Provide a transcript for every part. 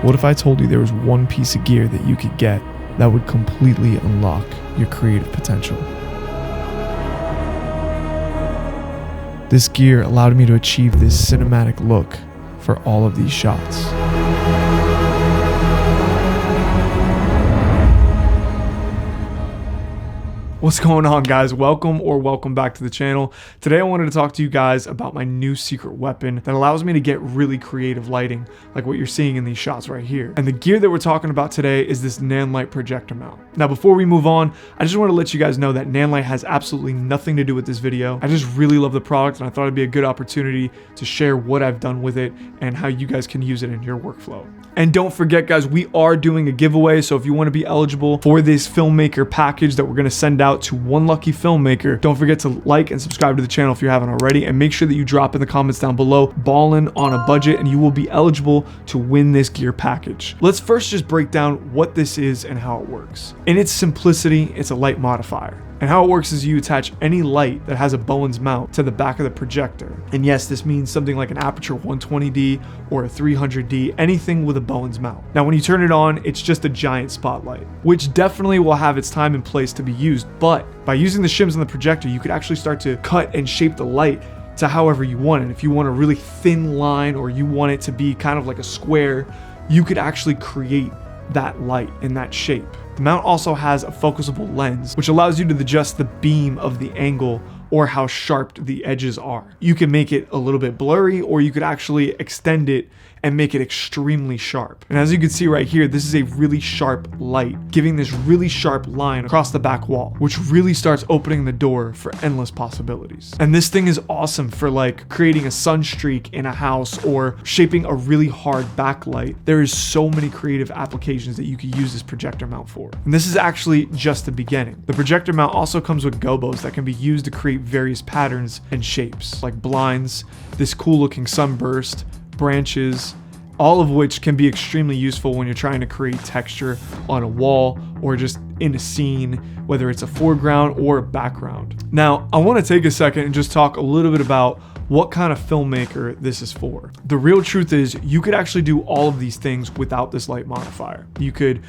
What if I told you there was one piece of gear that you could get that would completely unlock your creative potential? This gear allowed me to achieve this cinematic look for all of these shots. What's going on, guys? Welcome back to the channel. Today I wanted to talk to you guys about my new secret weapon that allows me to get really creative lighting like what you're seeing in these shots right here. And the gear that we're talking about today is this Nanlite Projector mount. Now before we move on, I just want to let you guys know that Nanlite has absolutely nothing to do with this video. I just really love the product and I thought it'd be a good opportunity to share what I've done with it and how you guys can use it in your workflow. And don't forget, guys, we are doing a giveaway, so if you want to be eligible for this filmmaker package that we're going to send out to one lucky filmmaker, don't forget to like and subscribe to the channel if you haven't already, and make sure that you drop in the comments down below "ballin' on a budget," and you will be eligible to win this gear package. Let's first just break down what this is and how it works. In its simplicity, it's a light modifier. And how it works is you attach any light that has a Bowens mount to the back of the projector. And yes, this means something like an aperture 120D or a 300D, anything with a Bowens mount. Now, when you turn it on, it's just a giant spotlight, which definitely will have its time and place to be used. But by using the shims on the projector, you could actually start to cut and shape the light to however you want it. If you want a really thin line or you want it to be kind of like a square, you could actually create that light in that shape. The mount also has a focusable lens, which allows you to adjust the beam of the angle or how sharp the edges are. You can make it a little bit blurry, or you could actually extend it and make it extremely sharp. And as you can see right here, this is a really sharp light, giving this really sharp line across the back wall, which really starts opening the door for endless possibilities. And this thing is awesome for like creating a sun streak in a house or shaping a really hard backlight. There is so many creative applications that you could use this projector mount for. And this is actually just the beginning. The projector mount also comes with gobos that can be used to create various patterns and shapes, like blinds, this cool looking sunburst, branches, all of which can be extremely useful when you're trying to create texture on a wall or just in a scene, whether it's a foreground or a background. Now, I want to take a second and just talk a little bit about what kind of filmmaker this is for. The real truth is you could actually do all of these things without this light modifier. You could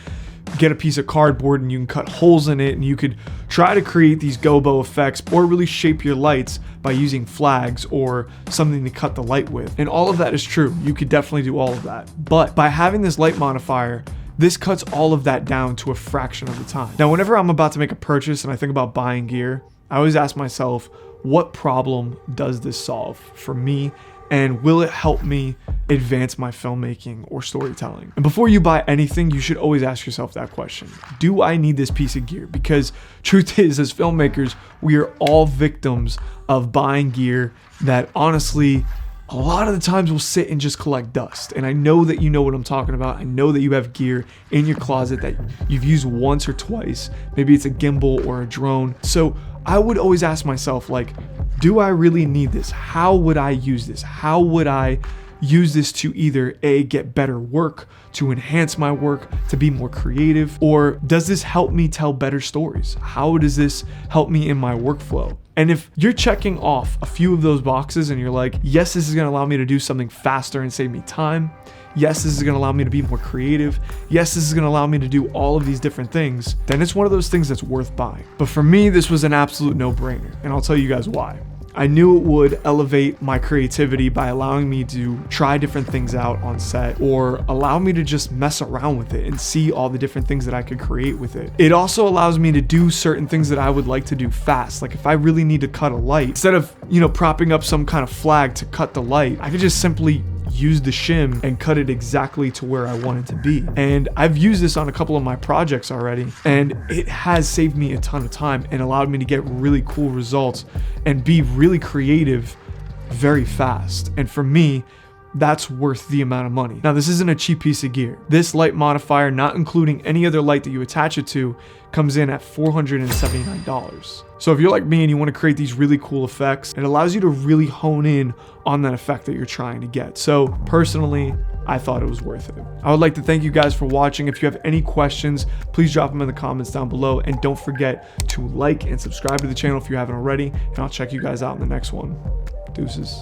get a piece of cardboard and you can cut holes in it, and you could try to create these gobo effects or really shape your lights by using flags or something to cut the light with. And all of that is true. You could definitely do all of that. But by having this light modifier, this cuts all of that down to a fraction of the time. Now, whenever I'm about to make a purchase and I think about buying gear, I always ask myself, what problem does this solve for me? And will it help me advance my filmmaking or storytelling? And before you buy anything, you should always ask yourself that question. Do I need this piece of gear? Because truth is, as filmmakers, we are all victims of buying gear that honestly, a lot of the times will sit and just collect dust. And I know that you know what I'm talking about. I know that you have gear in your closet that you've used once or twice. Maybe it's a gimbal or a drone. So I would always ask myself, like, do I really need this? How would I use this? How would I use this to either A, get better work, to enhance my work, to be more creative, or does this help me tell better stories? How does this help me in my workflow? And if you're checking off a few of those boxes and you're like, yes, this is gonna allow me to do something faster and save me time. Yes, this is gonna allow me to be more creative. Yes, this is gonna allow me to do all of these different things. Then it's one of those things that's worth buying. But for me, this was an absolute no-brainer, and I'll tell you guys why. I knew it would elevate my creativity by allowing me to try different things out on set, or allow me to just mess around with it and see all the different things that I could create with it. It also allows me to do certain things that I would like to do fast. Like if I really need to cut a light, instead of, propping up some kind of flag to cut the light, I could just simply use the shim and cut it exactly to where I want it to be. And I've used this on a couple of my projects already, and it has saved me a ton of time and allowed me to get really cool results and be really creative very fast. And for me, that's worth the amount of money. Now, this isn't a cheap piece of gear. This light modifier, not including any other light that you attach it to, comes in at $479. So if you're like me and you want to create these really cool effects, it allows you to really hone in on that effect that you're trying to get. So personally, I thought it was worth it. I would like to thank you guys for watching. If you have any questions, please drop them in the comments down below. And don't forget to like and subscribe to the channel if you haven't already. And I'll check you guys out in the next one. Deuces.